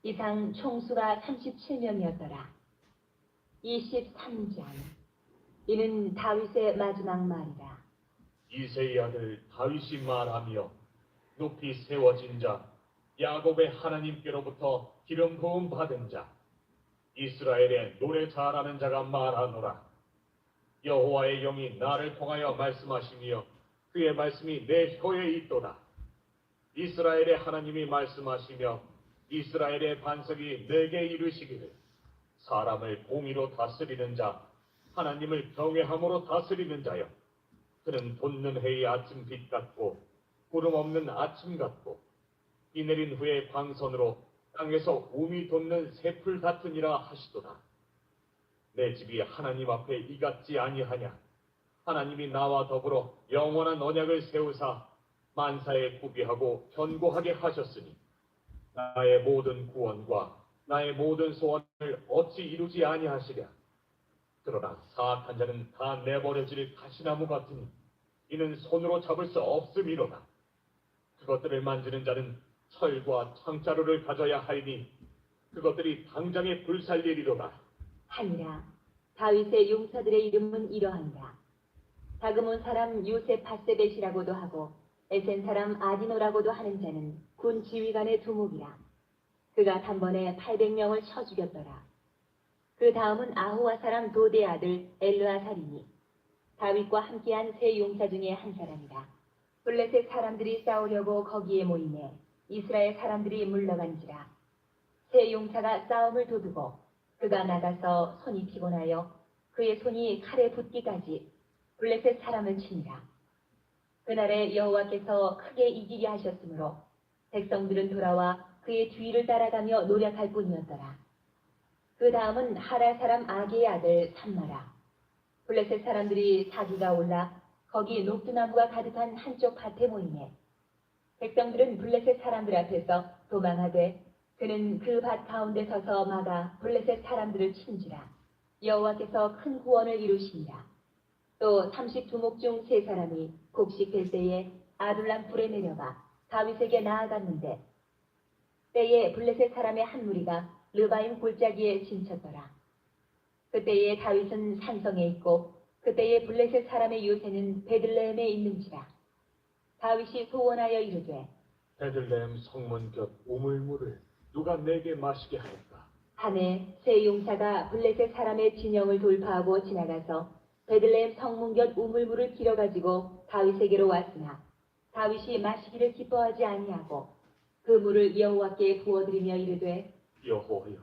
이상 총수가 37명이었더라. 23장. 이는 다윗의 마지막 말이라. 이새의 아들 다윗이 말하며 높이 세워진 자 야곱의 하나님께로부터 기름 부음 받은 자 이스라엘의 노래 잘하는 자가 말하노라. 여호와의 영이 나를 통하여 말씀하시며 그의 말씀이 내 혀에 있도다. 이스라엘의 하나님이 말씀하시며 이스라엘의 반석이 내게 이르시기를 사람을 공의로 다스리는 자 하나님을 경외함으로 다스리는 자여 그는 돋는 해의 아침빛 같고 구름 없는 아침 같고 비 내린 후에 광선으로 땅에서 움이 돋는 새풀 같으니라 하시도다. 내 집이 하나님 앞에 이같지 아니하냐. 하나님이 나와 더불어 영원한 언약을 세우사 만사에 구비하고 견고하게 하셨으니 나의 모든 구원과 나의 모든 소원을 어찌 이루지 아니하시랴. 그러나 사악한 자는 다 내버려질 가시나무 같으니 이는 손으로 잡을 수 없음이로다. 그것들을 만지는 자는 철과 창자루를 가져야 하리니 그것들이 당장에 불살리리로다. 하니라. 다윗의 용사들의 이름은 이러한다. 다그몬 사람 요셉하세벳이라고도 하고 에센 사람 아디노라고도 하는 자는 군 지휘관의 두목이라. 그가 단번에 800명을 쳐 죽였더라. 그 다음은 아호와 사람 도대 아들 엘르아살이니 다윗과 함께한 세 용사 중에 한 사람이다. 블레셋 사람들이 싸우려고 거기에 모이매 이스라엘 사람들이 물러간지라. 세 용사가 싸움을 도두고 그가 나가서 손이 피곤하여 그의 손이 칼에 붙기까지 블레셋 사람을 치니라. 그날에 여호와께서 크게 이기게 하셨으므로 백성들은 돌아와 그의 뒤를 따라가며 노력할 뿐이었더라. 그 다음은 하라 사람 아게의 아들 삼마라. 블레셋 사람들이 사기가 올라 거기 녹두나무가 가득한 한쪽 밭에 모이매 백성들은 블레셋 사람들 앞에서 도망하되 그는 그 밭 가운데 서서 막아 블레셋 사람들을 친지라. 여호와께서 큰 구원을 이루시니라. 또 30두목 중 3사람이 곡식될 때에 아둘람 굴에 내려가 다윗에게 나아갔는데 때에 블레셋 사람의 한 무리가 르바임 골짜기에 진쳤더라. 그때에 다윗은 산성에 있고 그때에 블레셋 사람의 요새는 베들레헴에 있는지라. 다윗이 소원하여 이르되 베들레헴 성문 곁 우물물을 누가 내게 마시게 하였다. 하매 세 용사가 블레셋 사람의 진영을 돌파하고 지나가서 베들레헴 성문 곁 우물물을 길어가지고 다윗에게로 왔으나 다윗이 마시기를 기뻐하지 아니하고 그 물을 여호와께 부어드리며 이르되 여호와여,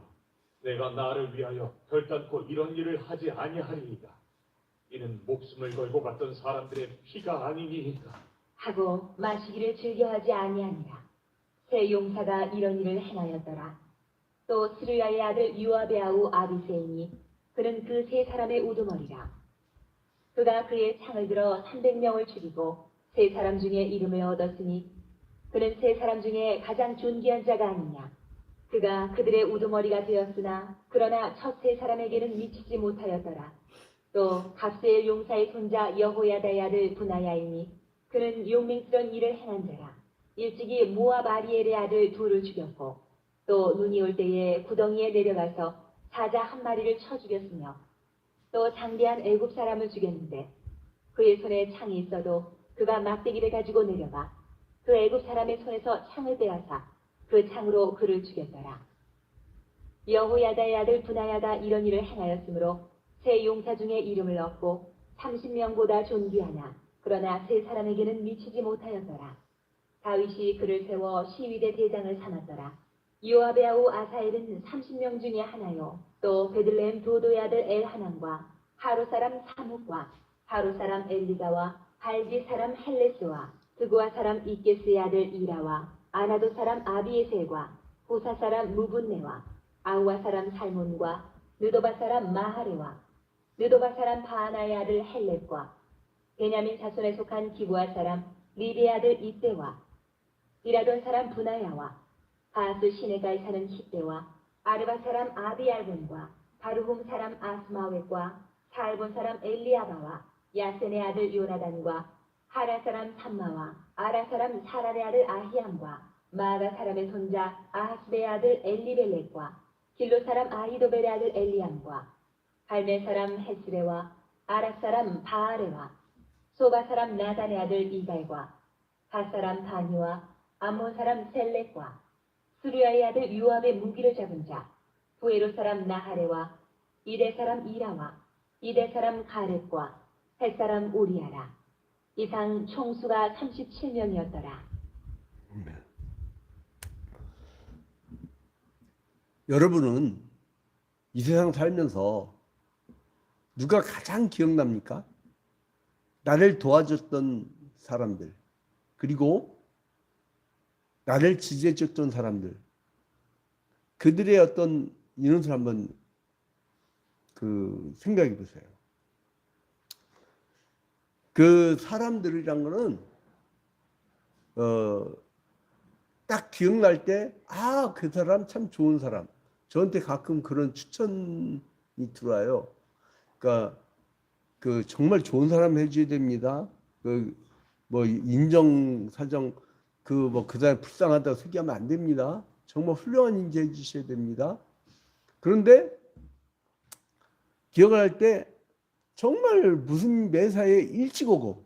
내가 나를 위하여 결단코 이런 일을 하지 아니하리이다. 이는 목숨을 걸고 갔던 사람들의 피가 아니니이다. 하고 마시기를 즐겨하지 아니하니라. 세 용사가 이런 일을 행하였더라. 또 스루야의 아들 요압의 아우 아비새이니 그는 그 3사람의 우두머리라. 그가 그의 창을 들어 300명을 죽이고 3사람 중에 이름을 얻었으니 그는 3사람 중에 가장 존귀한 자가 아니냐. 그가 그들의 우두머리가 되었으나 그러나 첫 3사람에게는 미치지 못하였더라. 또 갑세엘 용사의 손자 여호야다의 아들 분하야이니 그는 용맹스러운 일을 행한 자라. 일찍이 모압 아리엘의 아들 둘을 죽였고 또 눈이 올 때에 구덩이에 내려가서 사자 한 마리를 쳐 죽였으며 또 장대한 애굽 사람을 죽였는데 그의 손에 창이 있어도 그가 막대기를 가지고 내려가 그 애굽 사람의 손에서 창을 빼앗아 그 창으로 그를 죽였더라. 여호야다의 아들 분하야가 이런 일을 행하였으므로 세 용사 중에 이름을 얻고 30명보다 존귀하나 그러나 3사람에게는 미치지 못하였더라. 다윗이 그를 세워 시위대 대장을 삼았더라. 요압의 아우 아사엘은 30명 중에 하나요. 또 베들레헴 도도의 아들 엘하난과 하루 사람 사묵과 하루 사람 엘리가와 발디 사람 헬레스와 드고아 사람 이게스의 아들 이라와 아나도 사람 아비에셀과 후사 사람 무분네와 아우아 사람 살몬과 느도바 사람 마하레와 느도바 사람 바하나의 아들 헬렙과 베냐민 자손에 속한 기브아 사람 리비의 아들 이때와 비라돈 사람 분하야와 바스 시내가에 사는 히때와 아르바 사람 아비알본과 바르훔 사람 아스마웻과 사알본 사람 엘리아바와 야센의 아들 요나단과 하라 사람 삼마와 아라 사람 사랄의 아들 아히암과 마아다 사람의 손자 아하스베의 아들 엘리벨렉과 길로 사람 아히도벨의 아들 엘리암과 갈멜 사람 헤스레와 아락 사람 바아레와 소바 사람 나단의 아들 이갈과 갓 사람 바니와 암몬 사람 셀렉과 스루야의 아들 요압의 무기를 잡은 자 부에로 사람 나하레와 이대 사람 이라와 이대 사람 가렙과 헷 사람 우리아라. 이상 총수가 37명이었더라. 여러분은 이 세상 살면서 누가 가장 기억납니까? 나를 도와줬던 사람들, 그리고 나를 지지해줬던 사람들, 그들의 어떤 인원을 한번 생각해 보세요. 그 사람들이란 거는 딱 기억날 때, 아, 그 사람 참 좋은 사람. 저한테 가끔 그런 추천이 들어와요. 그러니까 정말 좋은 사람 해줘야 됩니다. 인정 사정 그 사람 불쌍하다고 소개하면 안 됩니다. 정말 훌륭한 인재 해주셔야 됩니다. 그런데 기억을 할 때 정말 무슨 매사에 일찍 오고,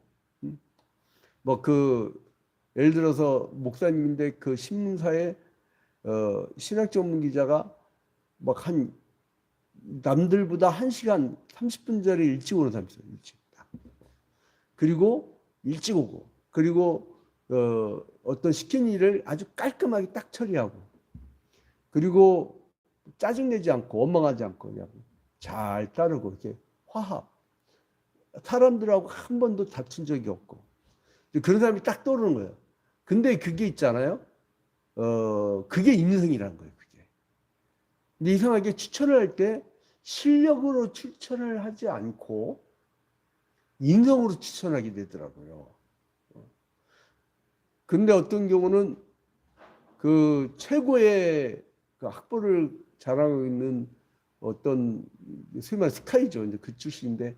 예를 들어서 목사님인데 그 신문사에 신학 전문 기자가 남들보다 1시간 30분 전에 일찍 오는 사람이 있어요. 일찍. 그리고 일찍 오고, 그리고 어떤 시킨 일을 아주 깔끔하게 딱 처리하고, 그리고 짜증내지 않고 원망하지 않고 그냥 잘 따르고 이렇게 화합. 사람들하고 한 번도 다툰 적이 없고, 그런 사람이 딱 떠오르는 거예요. 근데 그게 있잖아요. 그게 인성이라는 거예요. 그게. 근데 이상하게 추천을 할 때 실력으로 추천을 하지 않고 인성으로 추천하게 되더라고요. 근데 어떤 경우는 그 최고의 학벌을 자랑하고 있는 어떤 소위 말해 스카이죠. 이제 그 출신인데,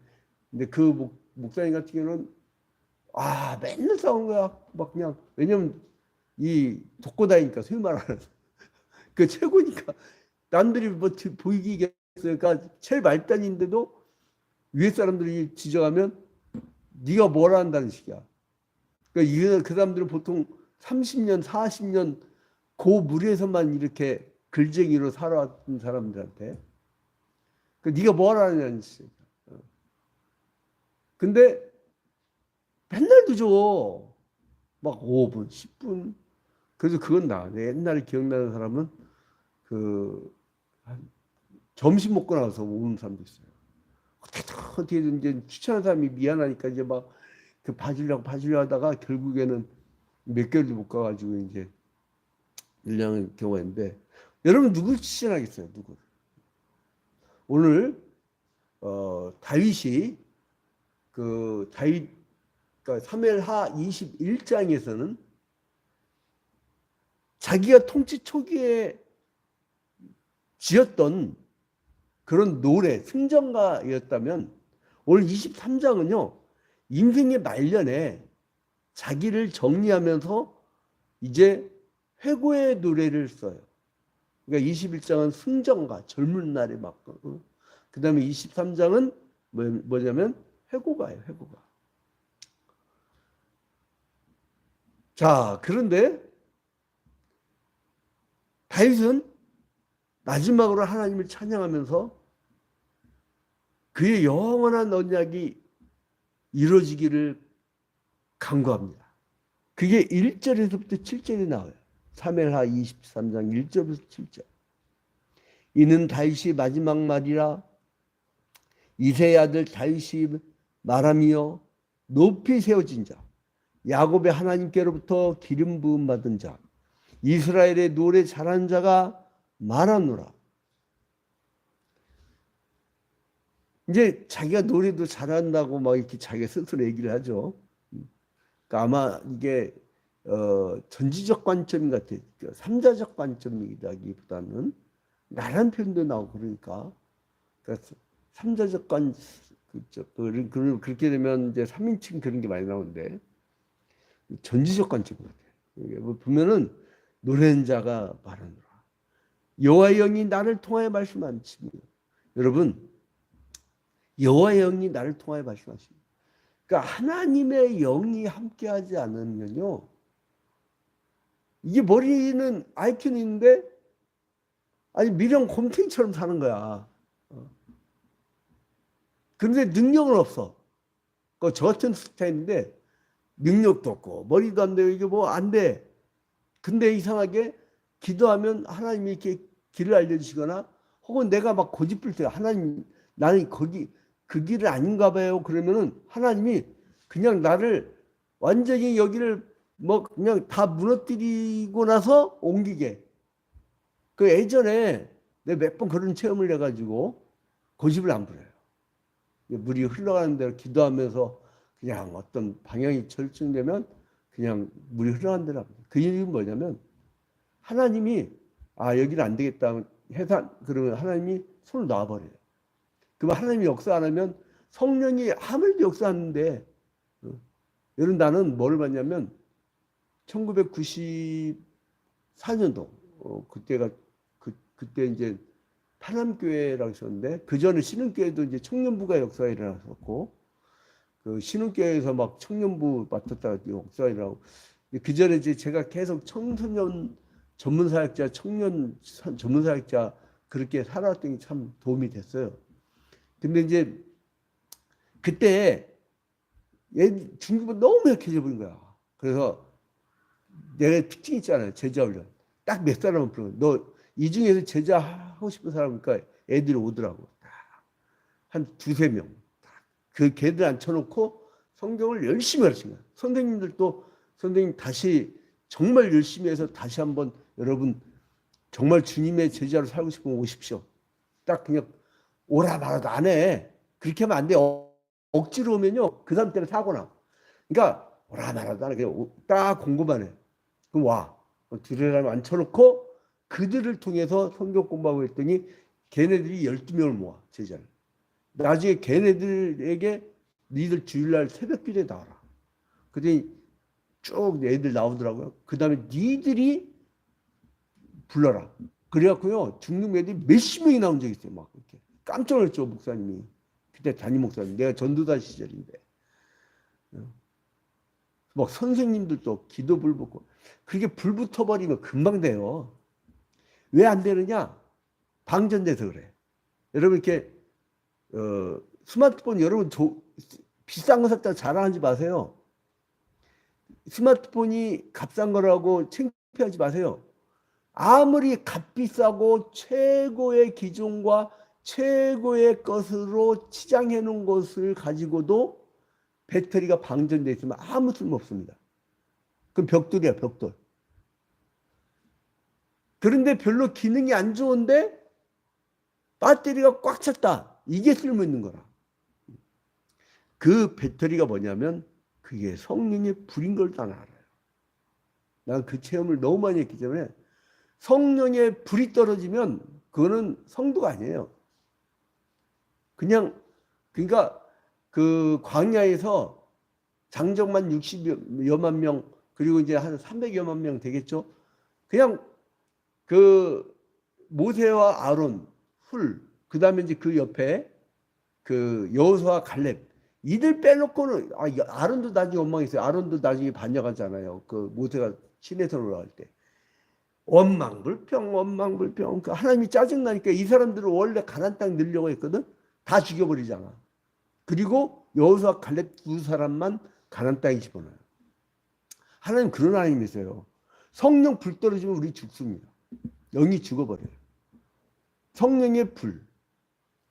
근데 그 목사님 같은 경우는 맨날 싸우는 거야. 그냥 왜냐면 이 독고다니까 소위 말하는 그 최고니까 남들이 보이기겠으니까 제일 말단인데도 위에 사람들이 지적하면 네가 뭘 한다는 식이야. 그러니까 그 사람들은 보통 30년, 40년 그 무리에서만 이렇게 글쟁이로 살아왔던 사람들한테 네가 뭘 하느냐는 식이야. 근데 맨날 늦어. 5분, 10분. 그래서 그건 옛날에 기억나는 사람은 점심 먹고 나서 오는 사람도 있어요. 어떻게든 이제 추천한 사람이 미안하니까 이제 봐주려고 하다가 결국에는 몇 개월도 못 가가지고 이제 1년의 경우가 있는데, 여러분 누굴 추천하겠어요? 누구? 오늘 다윗이 그러니까 사무엘하 21장에서는 자기가 통치 초기에 지었던 그런 노래, 승전가였다면 오늘 23장은요, 인생의 말년에 자기를 정리하면서 이제 회고의 노래를 써요. 그러니까 21장은 승전가, 젊은 날에 그 다음에 23장은 뭐냐면 회고가예요, 회고가. 자, 그런데 다윗은 마지막으로 하나님을 찬양하면서 그의 영원한 언약이 이루어지기를 간구합니다. 그게 1절에서부터 7절에 나와요. 사무엘하 23장 1절에서 7절. 이는 다윗이 마지막 말이라 이새의 아들 다윗이 말하며 높이 세워진 자, 야곱의 하나님께로부터 기름 부음 받은 자, 이스라엘의 노래 잘하는 자가 말하노라. 이제 자기가 노래도 잘한다고 이렇게 자기가 스스로 얘기를 하죠. 그러니까 아마 이게 전지적 관점 같아요. 삼자적 관점이라기보다는 나란 표현도 나오고 그러니까 삼자적 관점, 그렇게 되면 이제 3인칭 그런 게 많이 나오는데 전지적 관점 같아요. 보면은 노래하는 자가 말하노라. 여호와의 영이 나를 통하여 말씀하시며, 여러분 여호와의 영이 나를 통하여 말씀하십니다. 그러니까 하나님의 영이 함께하지 않으면요, 이게 머리는 IQ는 있는데 아니 미련 곰탱이처럼 사는 거야. 그런데 능력은 없어. 저 같은 스타일인데 능력도 없고 머리도 안 돼요. 이게 뭐 안 돼. 근데 이상하게 기도하면 하나님이 이렇게 길을 알려주시거나, 혹은 내가 막 고집을 때 하나님 나는 거기 그 길은 아닌가 봐요. 그러면은 하나님이 그냥 나를 완전히 여기를 뭐 그냥 다 무너뜨리고 나서 옮기게. 그 예전에 내가 몇 번 그런 체험을 해가지고 고집을 안 부려요. 물이 흘러가는 대로 기도하면서 그냥 어떤 방향이 결정되면 그냥 물이 흘러가는 대로 합니다. 그 이유는 뭐냐면 하나님이 여기는 안 되겠다 해서 그러면 하나님이 손을 놔버려요. 그러면 하나님이 역사 안 하면 성령이 아무래도 역사하는데, 여러분 나는 뭘 봤냐면 1994년도 그때가 그때 이제 파남교회라고 있었는데, 그 전에 신흥교회도 이제 청년부가 역사가 일어났었고, 그 신흥교회에서 막 청년부 맡았다가 역사가 일어나고, 그 전에 이제 제가 계속 청소년 전문사역자, 청년 전문사역자 그렇게 살아왔던 게 참 도움이 됐어요. 근데 이제 그때 중급은 너무 약해져 버린 거야. 그래서 내가 특징 있잖아요. 제자 훈련. 딱 몇 사람은 부르고, 너 이 중에서 제자 하고 싶은 사람이니까 애들이 오더라고. 한 두세 명. 그 걔들 앉혀놓고 성경을 열심히 가르친 거야. 선생님들도 선생님 다시 정말 열심히 해서 다시 한번 여러분 정말 주님의 제자로 살고 싶으면 오십시오. 딱 그냥 오라 말아도 안 해. 그렇게 하면 안 돼. 억지로 오면요, 그 사람 때문에 사고 나. 그러니까 오라 말아도 안 해. 그냥 딱 공부만 해. 그럼 와. 두레람 앉혀놓고 그들을 통해서 성경 공부하고 했더니 걔네들이 12명을 모아, 제자를. 나중에 걔네들에게 니들 주일날 새벽 기도에 나와라. 그랬더니 쭉 애들 나오더라고요. 그 다음에 니들이 불러라. 그래갖고요, 중등 애들이 몇십 명이 나온 적이 있어요. 막 이렇게. 깜짝 놀랐죠, 목사님이. 그때 담임 목사님. 내가 전도사 시절인데. 막 선생님들도 기도 불 붙고. 그게 불 붙어버리면 금방 돼요. 왜 안 되느냐? 방전돼서 그래. 여러분 이렇게 스마트폰 여러분 비싼 거 샀다 자랑하지 마세요. 스마트폰이 값싼 거라고 창피하지 마세요. 아무리 값비싸고 최고의 기종과 최고의 것으로 치장해 놓은 것을 가지고도 배터리가 방전돼 있으면 아무 쓸모 없습니다. 그럼 벽돌이야, 벽돌. 그런데 별로 기능이 안 좋은데 배터리가 꽉 찼다. 이게 쓸모 있는 거라. 그 배터리가 뭐냐면 그게 성령의 불인 걸 다 알아요. 난 그 체험을 너무 많이 했기 때문에 성령의 불이 떨어지면 그거는 성도가 아니에요. 그러니까 그 광야에서 장정만 60여만 명, 그리고 이제 한 300여만 명 되겠죠. 그냥 그 모세와 아론, 그 다음에 이제 그 옆에 그 여호수아 칼렙, 이들 빼놓고는, 아론도 나중에 원망했어요. 아론도 나중에 반역하잖아요. 그 모세가 시내산 올라갈 때. 원망불평. 그 하나님이 짜증나니까 이 사람들을 원래 가나안 땅 넣으려고 했거든. 다 죽여버리잖아. 그리고 여호수아 칼렙 두 사람만 가나안 땅에 집어넣어요. 하나님 그런 하나님이세요. 성령 불 떨어지면 우리 죽습니다. 영이 죽어버려요. 성령의 불.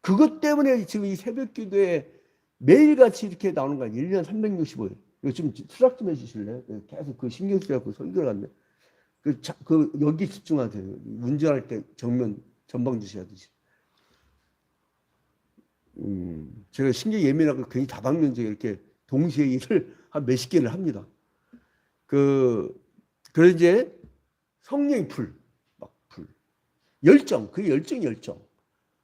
그것 때문에 지금 이 새벽 기도에 매일같이 이렇게 나오는 거야. 1년 365일. 이거 좀 수락 좀 해주실래요? 계속 그 신경 쓰여갖고 설교를 갔네. 여기 집중하세요. 운전할 때 전방 주셔야지. 제가 신경 예민하고 괜히 다방면적에 이렇게 동시에 일을 한 몇십 개를 합니다. 그래 이제 성령의 불. 열정. 그 열정.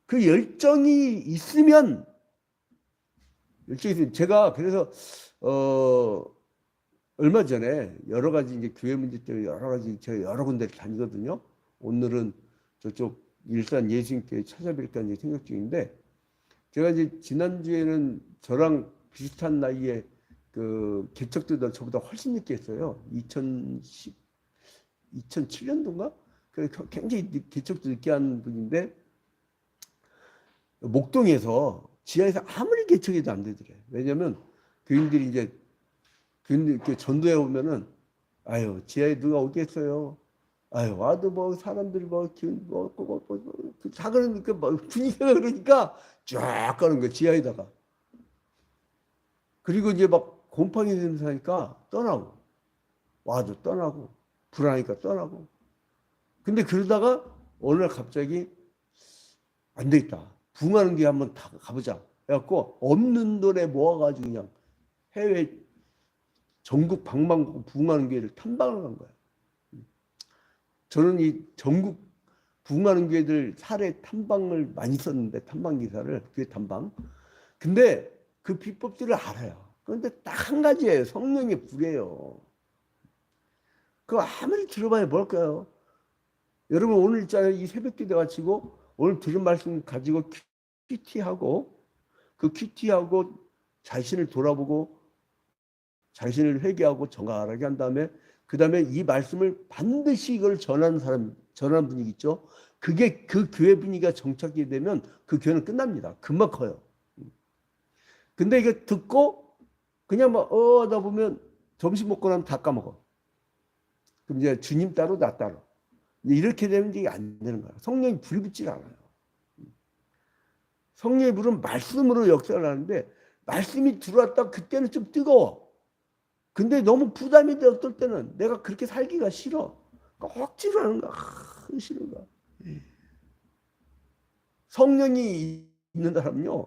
그 열정이 있으면 제가 그래서 얼마 전에 여러 가지 이제 교회 문제 때문에 여러 가지 제가 여러 군데를 다니거든요. 오늘은 저쪽 일산 예수님교회 찾아뵐까 이제 생각 중인데, 제가 이제 지난주에는 저랑 비슷한 나이에 그 개척도 저보다 훨씬 늦게 했어요. 2007년도인가? 굉장히 개척도 늦게 한 분인데, 목동에서 지하에서 아무리 개척해도 안 되더래. 왜냐면 교인들이 이제 교인들 전도해 오면은, 아유 지하에 누가 오겠어요. 아유 와도 뭐 사람들이 다 그러니까 뭐 분위기가 그러니까 쫙 가는 거야 지하에다가. 그리고 이제 막 곰팡이 냄새 나니까 떠나고, 와도 떠나고, 불안하니까 떠나고. 근데 그러다가 어느 날 갑자기 안 되겠다, 부흥하는 게 한번 다 가보자 해갖고 없는 돈에 모아가지고 그냥 해외 전국 방방곡곡 부흥하는 교회를 탐방을 간 거야. 저는 이 전국 부흥하는 교회들 사례 탐방을 많이 썼는데, 탐방 기사를, 교회 탐방. 근데 그 비법들을 알아요. 그런데 딱 한 가지예요. 성령의 불이에요. 그거 아무리 들어봐야 뭘까요? 여러분 오늘 있잖아요. 이 새벽기도 마치고 오늘 들은 말씀 가지고 큐티하고, 그 큐티하고 자신을 돌아보고 자신을 회개하고 정갈하게 한 다음에, 그 다음에 이 말씀을 반드시 이걸 전하는 사람, 전하는 분위기 있죠. 그게 그 교회 분위기가 정착이 되면 그 교회는 끝납니다. 금방 커요. 근데 이게 듣고 그냥 막 하다 보면 점심 먹고 나면 다 까먹어. 그럼 이제 주님 따로 나 따로. 이렇게 되면 이게 안 되는 거야. 성령이 불이 붙질 않아요. 성령의 불은 말씀으로 역사를 하는데, 말씀이 들어왔다 그때는 좀 뜨거워. 근데 너무 부담이 돼. 어떨 때는 내가 그렇게 살기가 싫어. 억지로 하는 거야. 싫은 거야. 성령이 있는 사람은요,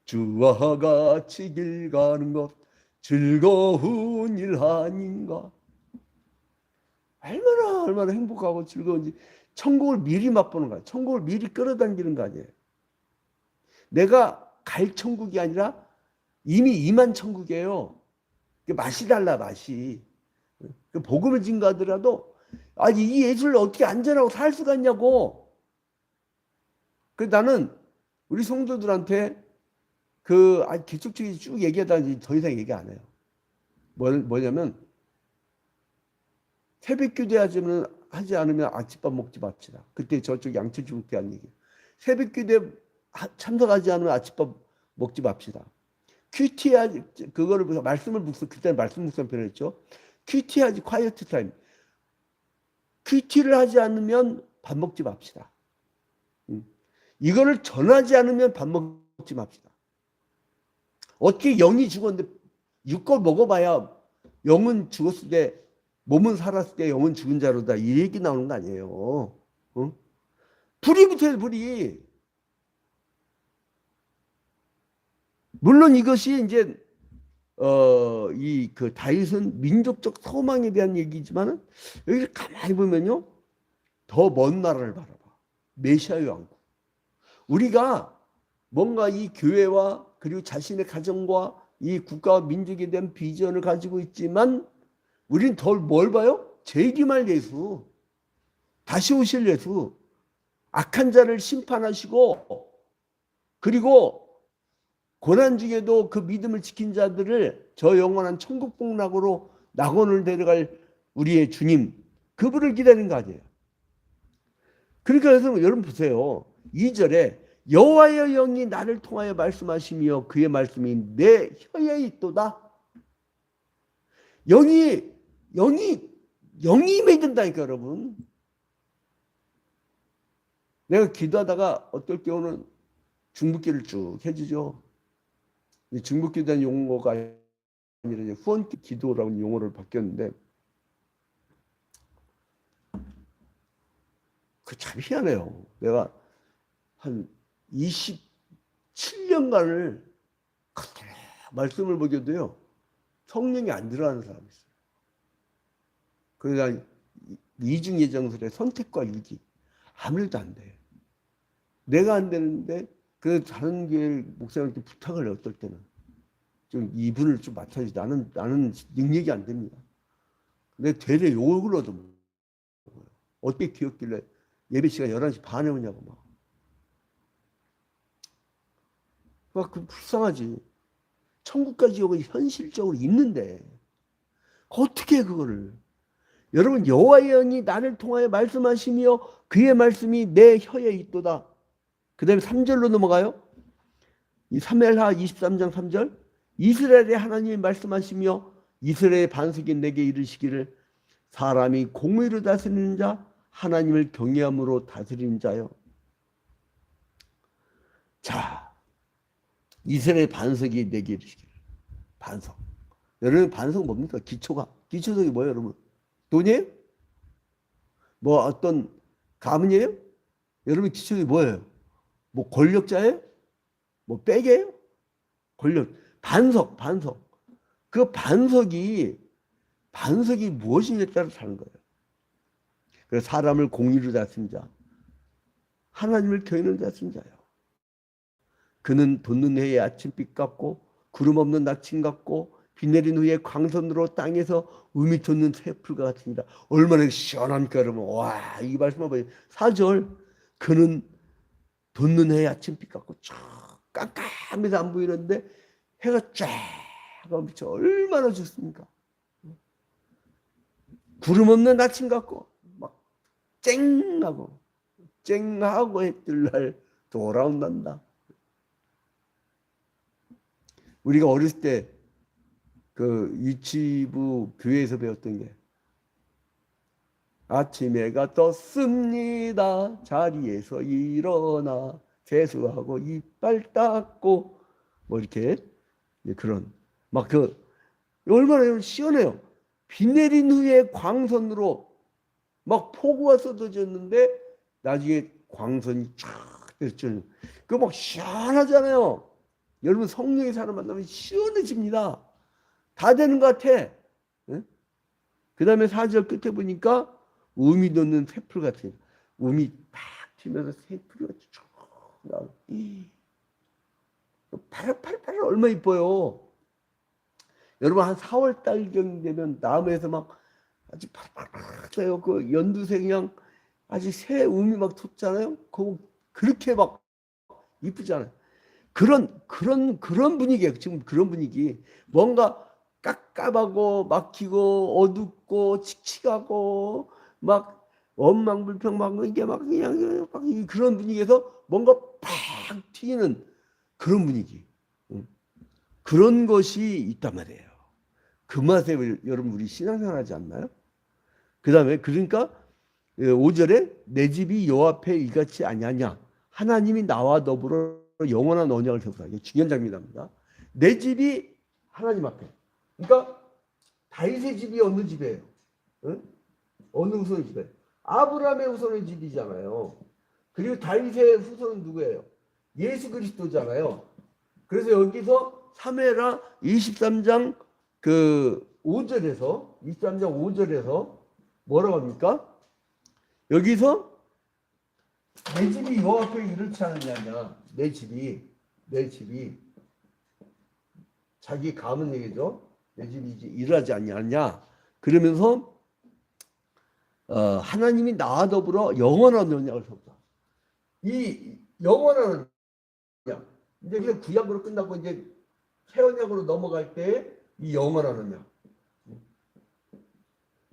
주와 같이 길 가는 것 즐거운 일 아닌가. 얼마나 행복하고 즐거운지. 천국을 미리 맛보는 거야. 천국을 미리 끌어당기는 거 아니에요. 내가 갈 천국이 아니라 이미 임한 천국이에요. 맛이 달라, 맛이. 복음을 증거하더라도, 아니 이 예수를 어떻게 안전하고 살 수가 있냐고. 그래서 나는 우리 성도들한테 개척적인 쭉 얘기하다 더 이상 얘기 안 해요. 뭐냐면, 새벽 기도 하지 않으면 아침밥 먹지 맙시다. 그때 저쪽 양천주목대 한 얘기. 새벽 기도에 참석하지 않으면 아침밥 먹지 맙시다. 큐티하지, 그거를 말씀을 그때는 말씀 묵상 표현했죠. 큐티하지, 콰이어트 타임. 큐티를 하지 않으면 밥 먹지 맙시다. 이거를 전하지 않으면 밥 먹지 맙시다. 어떻게 영이 죽었는데 육걸 먹어봐야 영은 죽었을 때, 몸은 살았을 때 영은 죽은 자로다, 이 얘기 나오는 거 아니에요. 불이 붙어요, 불이. 물론 이것이 이제 그 다윗은 민족적 소망에 대한 얘기지만은, 여기 가만히 보면요, 더 먼 나라를 바라봐. 메시아의 왕국. 우리가 뭔가 이 교회와 그리고 자신의 가정과 이 국가와 민족에 대한 비전을 가지고 있지만, 우리는 더 뭘 봐요? 재림할 예수, 다시 오실 예수, 악한 자를 심판하시고, 그리고 고난 중에도 그 믿음을 지킨 자들을 저 영원한 천국 복락으로 낙원을 데려갈 우리의 주님, 그분을 기다리는 거 아니에요. 그러니까 그래서 여러분 보세요. 2절에 여호와의 영이 나를 통하여 말씀하시며 그의 말씀이 내 혀에 있도다. 영이 임해야 된다니까, 여러분. 내가 기도하다가 어떨 경우는 중보기를 쭉 해주죠. 중보기도한 용어가 아니라 이제 후원 기도라는 용어를 바뀌었는데, 그 참 희한해요. 내가 한 27년간을 말씀을 보겨도요, 성령이 안 들어가는 사람이 있어요. 그러니까 이중예정설의 선택과 유기, 아무래도 안 돼. 내가 안 되는데 그 다른 교회 목사님한테 부탁을 해. 어떨 때는 좀 이분을 좀 맡아주지. 나는 능력이 안 됩니다. 내 되레 욕을 얻어 먹어요. 어떻게 귀엽길래 예배 시간 11시 반에 오냐고 막. 그 불쌍하지. 천국까지 오고 현실적으로 있는데 어떻게 그거를. 여러분 여호와의 영이 나를 통하여 말씀하시며 그의 말씀이 내 혀에 있도다. 그 다음에 3절로 넘어가요. 이 사무엘하 23장 3절. 이스라엘의 하나님이 말씀하시며 이스라엘의 반석이 내게 이르시기를 사람이 공의로 다스리는 자 하나님을 경외함으로 다스리는 자요. 자, 이스라엘 반석이 내게 이르시기를. 반석. 여러분 반석 뭡니까? 기초석이 뭐예요 여러분? 돈이에요? 뭐 어떤 가문이에요? 여러분 기초석이 뭐예요? 뭐 권력자예요? 뭐 빼게요? 권력. 반석. 그 반석이 무엇이냐에 따라 사는 거예요. 그래서 사람을 공의로 다스린 자, 하나님을 경외하는 다스린 자요. 그는 돋는 해의 아침빛 같고 구름 없는 낮침 같고 비 내린 후에 광선으로 땅에서 음이 돋는 새풀과 같습니다. 얼마나 시원합니까 여러분. 와, 이 말씀 한번 봐요. 4절. 그는 돋는 해의 아침빛 같고 쫙 깜깜해서 안 보이는데 해가 쫙 비쳐 얼마나 좋습니까? 구름 없는 아침 같고 막 쨍하고 해뜰날 돌아온단다. 우리가 어렸을 때 그 유치부 교회에서 배웠던 게 아침 해가 떴습니다. 자리에서 일어나 세수하고 이빨 닦고 뭐 이렇게 그런 막 그 얼마나 시원해요. 비 내린 후에 광선으로 막 폭우가 쏟아졌는데 나중에 광선이 쫙 됐죠. 그거 막 시원하잖아요. 여러분 성령의 사람 만나면 시원해집니다. 다 되는 것 같아. 그 다음에 4절 끝에 보니까 음이 돋는 새풀 같은 음이 팍 튀면서 새풀이 쭉 나오고 파릇파릇 얼마 이뻐요. 여러분 한 4월 달경 되면 나무에서 막 아주 파릇파릇해요. 그 연두색 그냥 아주 새 음이 막 돋잖아요. 그렇게 막 이쁘잖아요. 그런 분위기예요. 지금 그런 분위기. 뭔가 깝깝하고 막히고 어둡고 칙칙하고 막 원망불평 이게 막 그냥 막 그런 분위기에서 뭔가 팍 튀기는 그런 분위기. 그런 것이 있단 말이에요. 그 맛에 여러분 우리 신앙생활 하지 않나요? 그 다음에 그러니까 5절에 내 집이 여호와 앞에 이같이 아니하냐. 하나님이 나와 더불어 영원한 언약을 세우사. 이게 중요한 장면입니다. 내 집이 하나님 앞에. 그러니까 다윗의 집이 어느 집이에요? 응? 어느 후손의 집이에요? 아브라함의 후손의 집이잖아요. 그리고 다윗의 후손은 누구예요? 예수 그리스도잖아요. 그래서 여기서 사무엘하 23장 5절에서 뭐라고 합니까? 여기서 내 집이 여호와 앞에 이렇지 않느냐. 내 집이 자기 가문 얘기죠. 내 집이 이제 일하지 않냐. 그러면서 하나님이 나와 더불어 영원한 언약을 세웠다. 이 영원한 언약. 이제 그냥 구약으로 끝나고 이제 새 언약으로 넘어갈 때 이 영원한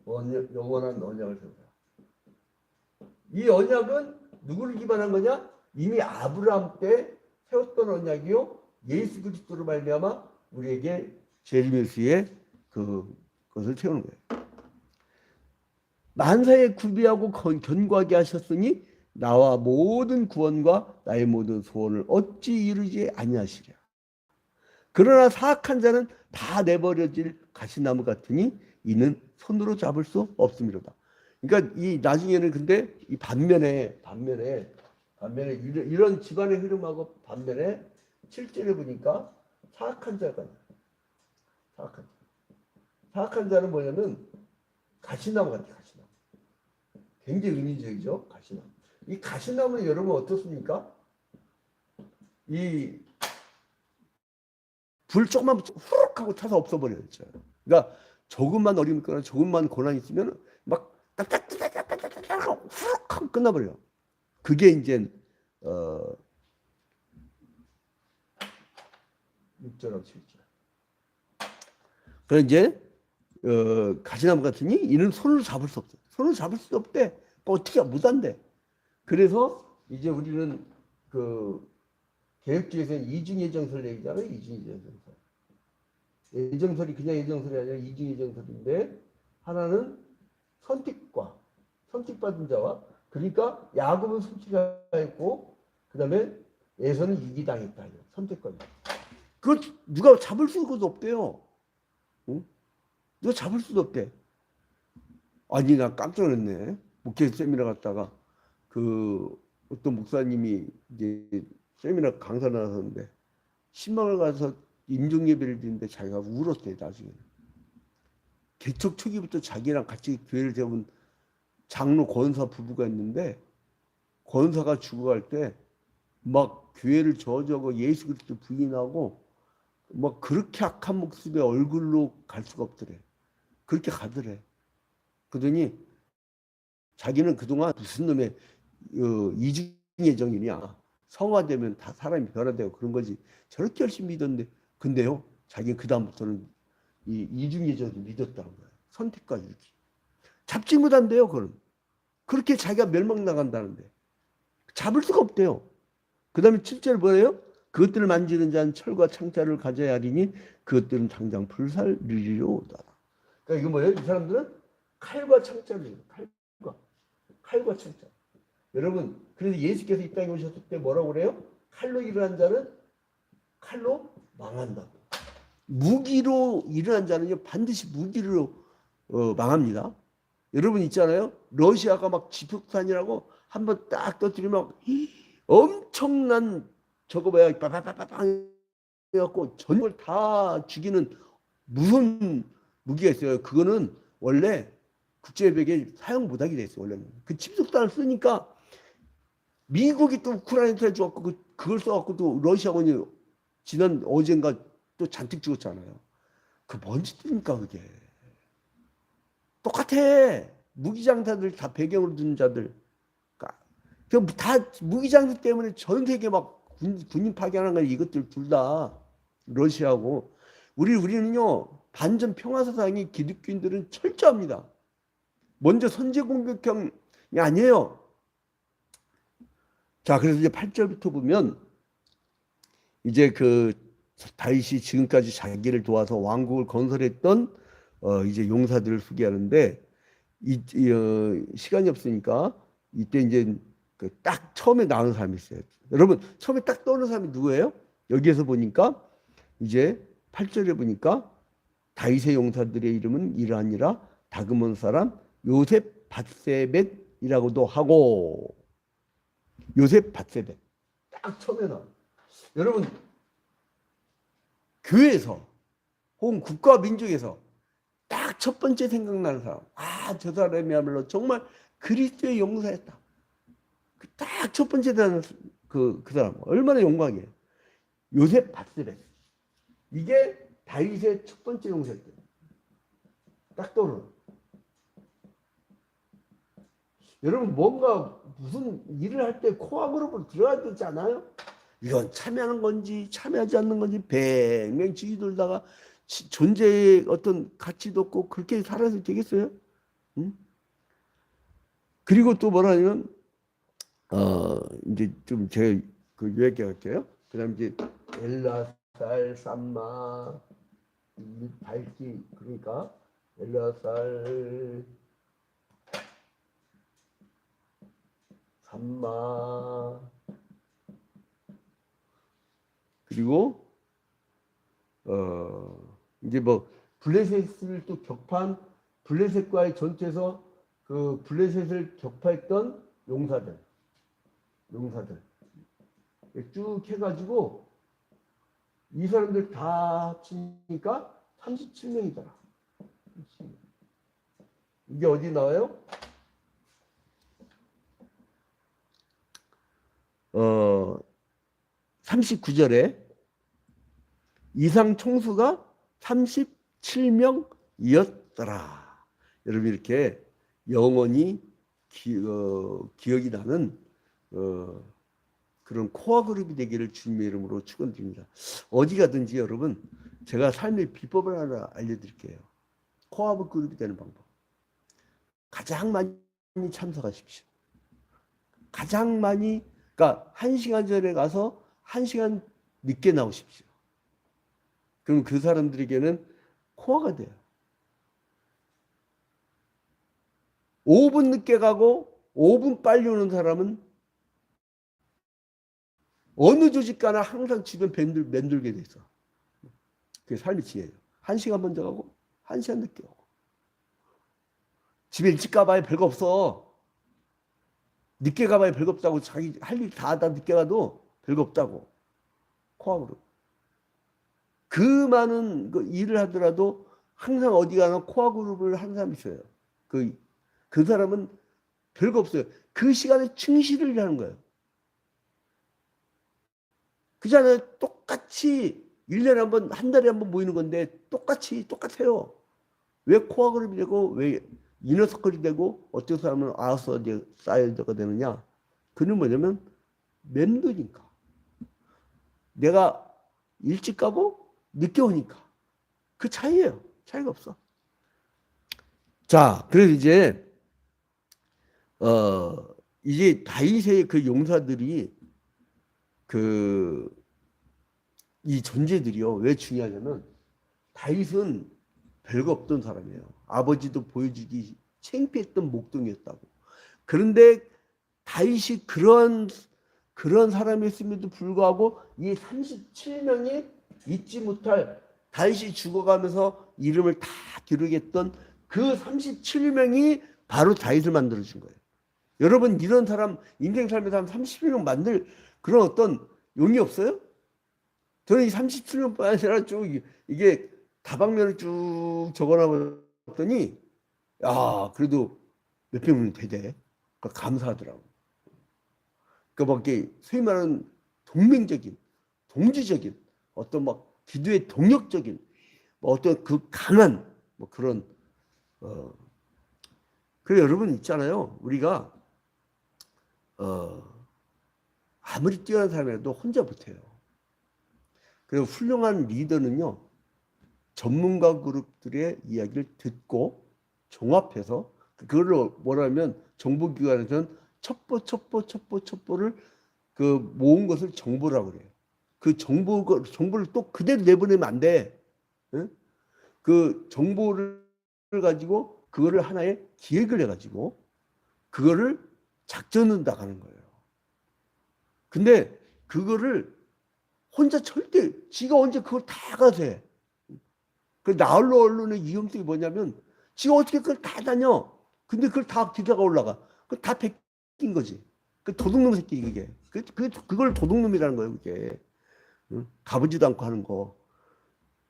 언약. 영원한 언약을 세웠다. 이 언약은 누구를 기반한 거냐? 이미 아브라함 때 세웠던 언약이요. 예수 그리스도로 말미암아 우리에게 제리메스의 그것을 세우는 거예요. 만사에 구비하고 견고하게 하셨으니 나와 모든 구원과 나의 모든 소원을 어찌 이루지 아니하시랴. 그러나 사악한 자는 다 내버려질 가시나무 같으니 이는 손으로 잡을 수 없음이로다. 그러니까 이 나중에는 근데 이 반면에 이런 집안의 흐름하고 반면에 7절에 보니까 사악한 자가 사악한 자는 뭐냐면 가시나무 같아. 가시나무. 굉장히 의미적이죠. 가시나무. 이 가시나무는 여러분 어떻습니까? 이 불 조금만 후룩 하고 타서 없어버렸죠. 그러니까 조금만 어려움 있거나 조금만 고난이 있으면 막 딱딱딱딱딱딱 후룩 하고 끝나버려요. 그게 이제 6절하고 7절. 그래서 이제 가시나무 같으니 이는 손으로 잡을 수 없어. 손으로 잡을 수 없대. 어떻게 못한대. 그래서 이제 우리는 그 개혁주의에서는 이중예정설 얘기잖아요. 이중예정설. 예정설이 그냥 예정설이 아니라 이중예정설인데 하나는 선택받은 자와 그러니까 야곱은 선택하였고 그 다음에 에서는 유기당했다. 선택권. 그걸 누가 잡을 수가 없대요. 응? 누가 잡을 수도 없대. 아니 나 깜짝 놀랐네. 목회 세미나 갔다가 그 어떤 목사님이 이제 세미나 강사를 나섰는데 신방을 가서 임종예배를 드리는데 자기가 울었대. 나중에 개척 초기부터 자기랑 같이 교회를 세운 장로 권사 부부가 있는데 권사가 죽어갈 때 막 교회를 저저거 예수 그리스도 부인하고 막 그렇게 악한 모습의 얼굴로 갈 수가 없더래. 그렇게 가더래. 그러더니 자기는 그동안 무슨 놈의 이중예정이냐. 성화되면 다 사람이 변화되고 그런 거지. 저렇게 열심히 믿었는데 근데요. 자기는 그 다음부터는 이 이중예정을 믿었다는 거예요. 선택과 유기. 잡지 못한대요. 그건. 그렇게 자기가 멸망 나간다는데. 잡을 수가 없대요. 그 다음에 7절 뭐예요? 그것들을 만지는 자는 철과 창자를 가져야 하리니 그것들은 당장 불살르리로다. 그러니까 이거 뭐예요? 이 사람들은 칼과 창자를 칼과 창자. 여러분 그래서 예수께서 이 땅에 오셨을 때 뭐라고 그래요? 칼로 일어난 자는 칼로 망한다고. 무기로 일어난 자는요 반드시 무기로 망합니다. 여러분 있잖아요. 러시아가 막 지폭탄이라고 한번 딱 터뜨리면 엄청난 저거 뭐야 빠바바바방 해갖고 전국을 다 죽이는 무슨 무기가 있어요. 그거는 원래 국제협약에 사용 못하게 돼 있어요. 원래는 그 침속탄을 쓰니까 미국이 또 우크라이나에 주었고 그걸 써갖고 또 러시아군이 지난 어젠가 또 잔뜩 죽었잖아요. 그 뭔 짓입니까 그게. 똑같아. 무기장사들 다 배경으로 두는 자들. 다 무기장사 때문에 전 세계 막 군인 파견하는 거야. 이것들 둘 다 러시아고 우리는요 반전 평화사상이 기독교인들은 철저합니다. 먼저 선제 공격형이 아니에요. 자 그래서 이제 8절부터 보면 이제 그 다윗이 지금까지 자기를 도와서 왕국을 건설했던 이제 용사들을 소개하는데 시간이 없으니까 이때 이제 그 딱 처음에 나오는 사람이 있어요. 여러분 처음에 딱 떠오르는 사람이 누구예요? 여기에서 보니까 이제 8절에 보니까 다윗의 용사들의 이름은 이러하니라 다그몬 사람 요셉 밧세벳이라고도 하고 요셉 밧세벳 딱 처음에 나와요. 여러분 교회에서 혹은 국가 민족에서 딱 첫 번째 생각나는 사람 저 사람이야말로 정말 그리스도의 용사였다. 딱 첫 번째 되는 그 사람 얼마나 영광이에요. 요셉 밧세벳 이게 다윗의 첫 번째 용사였대요. 딱 떠오르는. 여러분 뭔가 무슨 일을 할 때 코어 그룹으로 들어가야 되지 않아요? 이건 참여하는 건지 참여하지 않는 건지 뱅뱅 지기 돌다가 존재의 어떤 가치도 없고 그렇게 살아서 되겠어요? 응? 그리고 또 뭐라냐면 이제 좀 제가 그 요약할게요. 그다음 이제 엘라살 삼마 밝기 그러니까 엘라살 삼마 그리고 이제 뭐 블레셋을 또 격파한 블레셋과의 전투에서 그 블레셋을 격파했던 용사들 쭉 해가지고 이 사람들 다 합치니까 37명이더라. 이게 어디 나와요? 39절에 이상 총수가 37명 이었더라. 여러분 이렇게 영원히 기억이 나는 그런 코어 그룹이 되기를 주님의 이름으로 축원드립니다. 어디 가든지 여러분 제가 삶의 비법을 하나 알려드릴게요. 코어 그룹이 되는 방법. 가장 많이 참석하십시오. 가장 많이, 그러니까 1시간 전에 가서 1시간 늦게 나오십시오. 그럼 그 사람들에게는 코어가 돼요. 5분 늦게 가고 5분 빨리 오는 사람은 어느 조직 가나 항상 주변 맴돌게 돼 있어. 그게 삶의 지혜예요. 1시간 먼저 가고 1시간 늦게 오고. 집에 일찍 가봐야 별거 없어. 늦게 가봐야 별거 없다고. 자기 할 일 다 하다 늦게 가도 별거 없다고. 코어그룹. 그 많은 일을 하더라도 항상 어디 가나 코어그룹을 한 사람이 있어요. 그 사람은 별거 없어요. 그 시간에 충실을 하는 거예요. 그잖아요. 똑같이 1년에 한 번, 한 달에 한 번 모이는 건데 똑같아요. 왜 코어그룹이 되고 왜 이너서클이 되고 어떤 사람은 아웃사이더가 되느냐. 그는 뭐냐면 맴도니까. 내가 일찍 가고 늦게 오니까. 그 차이예요. 차이가 없어. 자, 그래서 이제 다윗의 그 용사들이 이 존재들이요. 왜 중요하냐면 다윗은 별거 없던 사람이에요. 아버지도 보여주기 창피했던 목동이었다고. 그런데 다윗이 그런 사람이었음에도 불구하고 이 37명이 잊지 못할 다윗이 죽어가면서 이름을 다 기록했던 그 37명이 바로 다윗을 만들어준 거예요. 여러분 이런 사람 인생 삶에서 한 37명 만들 그런 어떤 용이 없어요? 저는 이 37명뿐 아니라 쭉 이게 다방면을 쭉 적어놔봤더니 야 그래도 몇백 명이 되대. 그러니까 감사하더라고. 그러니까 막 이렇게 소위 말하는 동맹적인 동지적인 어떤 막 기도의 동력적인 뭐 어떤 그 강한 뭐 그런 그래 여러분 있잖아요. 우리가 아무리 뛰어난 사람이라도 혼자 못해요. 그리고 훌륭한 리더는요. 전문가 그룹들의 이야기를 듣고 종합해서 그걸 뭐라면 정보기관에서는 첩보를 그 모은 것을 정보라고 그래요. 그 정보를 또 그대로 내보내면 안 돼. 응? 그 정보를 가지고 그거를 하나의 기획을 해가지고 그거를 작전을 나가는 거예요. 근데 그거를 혼자 절대 지가 언제 그걸 다 가서 해. 그 나홀로 언론의 위험성이 뭐냐면 지가 어떻게 그걸 다 다녀. 근데 그걸 다 기사가 올라가. 그걸 다 베낀 거지. 그 도둑놈 새끼 그게. 그걸 도둑놈이라는 거예요. 그게. 응? 가보지도 않고 하는 거.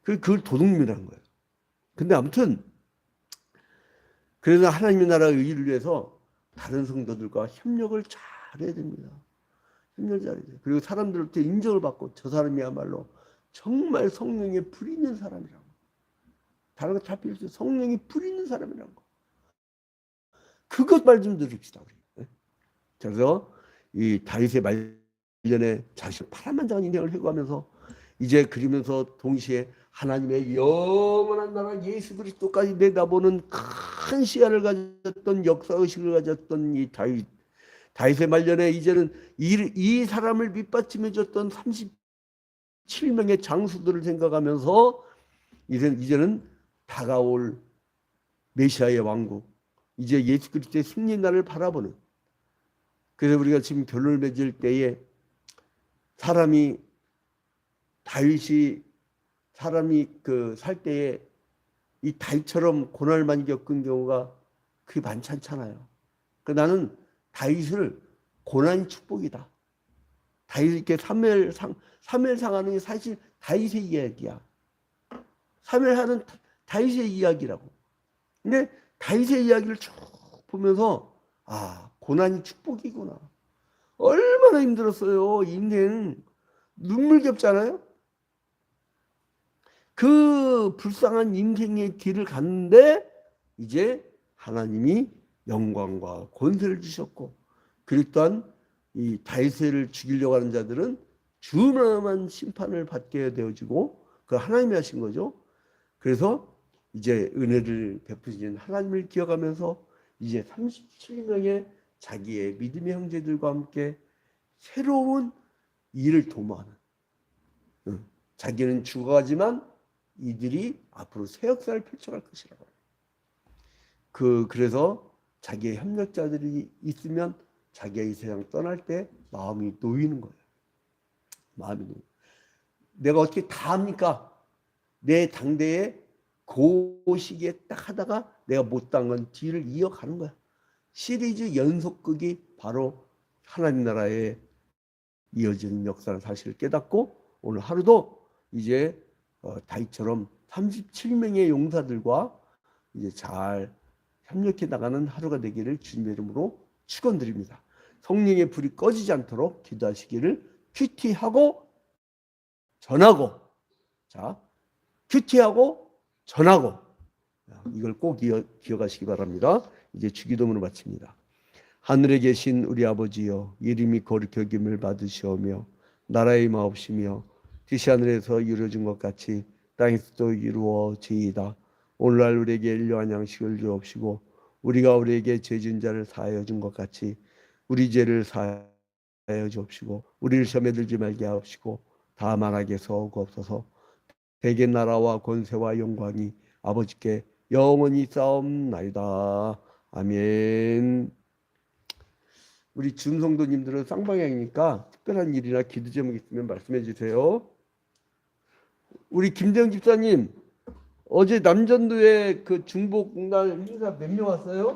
그걸 도둑놈이라는 거예요. 근데 아무튼 그래서 하나님의 나라의 의를 위해서 다른 성도들과 협력을 잘해야 됩니다. 협력을 잘해야 돼요. 그리고 사람들한테 인정을 받고 저 사람이야말로 정말 성령의 불 있는 사람이라고. 다른 거 다 필요 없어요. 성령이 불 있는 사람이라고. 그것 말 좀 들읍시다. 우리. 그래서 이 다윗의 말년에 자신 파란만장한 인생을 회고하면서 이제 그리면서 동시에 하나님의 영원한 나라 예수 그리스도까지 내다보는 큰 시야를 가졌던 역사의식을 가졌던 이 다윗의 말년에 이제는 이 사람을 밑받침해 줬던 37명의 장수들을 생각하면서 이제는 다가올 메시아의 왕국 이제 예수 그리스도의 승리 날을 바라보는 그래서 우리가 지금 결론을 맺을 때에 다윗이 살 때에 이 다윗처럼 고난을 많이 겪은 경우가 그게 많지 않잖아요. 그러니까 나는 다윗을 고난이 축복이다. 다윗 이렇게 사무엘상하는 게 사실 다윗의 이야기야. 사무엘하는 다윗의 이야기라고. 근데 다윗의 이야기를 쭉 보면서 고난이 축복이구나. 얼마나 힘들었어요. 인생 눈물겹잖아요. 그 불쌍한 인생의 길을 갔는데 이제 하나님이 영광과 권세를 주셨고, 그리고 또한 이 다윗을 죽이려고 하는 자들은 준엄한 심판을 받게 되어지고, 그 하나님이 하신 거죠. 그래서 이제 은혜를 베푸신 하나님을 기억하면서 이제 37명의 자기의 믿음의 형제들과 함께 새로운 일을 도모하는, 자기는 죽어가지만 이들이 앞으로 새 역사를 펼쳐갈 것이라고. 그래서 자기의 협력자들이 있으면 자기가 이 세상 떠날 때 마음이 놓이는 거예요. 마음이 놓이는. 내가 어떻게 다 합니까? 내 당대에 그 시기에 딱 하다가 내가 못한 건 뒤를 이어가는 거야. 시리즈 연속극이 바로 하나님 나라에 이어지는 역사는 사실을 깨닫고, 오늘 하루도 이제 다윗처럼 37명의 용사들과 이제 잘 협력해 나가는 하루가 되기를 주님의 이름으로 축원드립니다. 성령의 불이 꺼지지 않도록 기도하시기를 큐티하고 전하고, 자, 큐티하고 전하고, 이걸 꼭 기억하시기 바랍니다. 이제 주기도문을 마칩니다. 하늘에 계신 우리 아버지여, 이름이 거룩히 여김을 받으시오며 나라의 마옵시며 뜻이 하늘에서 이루어진 것 같이 땅에서도 이루어지이다. 오늘날 우리에게 일용할 양식을 주옵시고 우리가 우리에게 죄 지은 자를 사하여 준 것 같이 우리 죄를 사하여 주옵시고 우리를 시험에 들지 말게 하옵시고 다만 악에서 구하옵소서. 대개 나라와 권세와 영광이 아버지께 영원히 싸움나이다. 아멘. 우리 준성도님들은 쌍방향이니까 특별한 일이나 기도 제목 있으면 말씀해 주세요. 우리 김대영 집사님, 어제 남전도에 그 중복날 행사 몇 명 왔어요?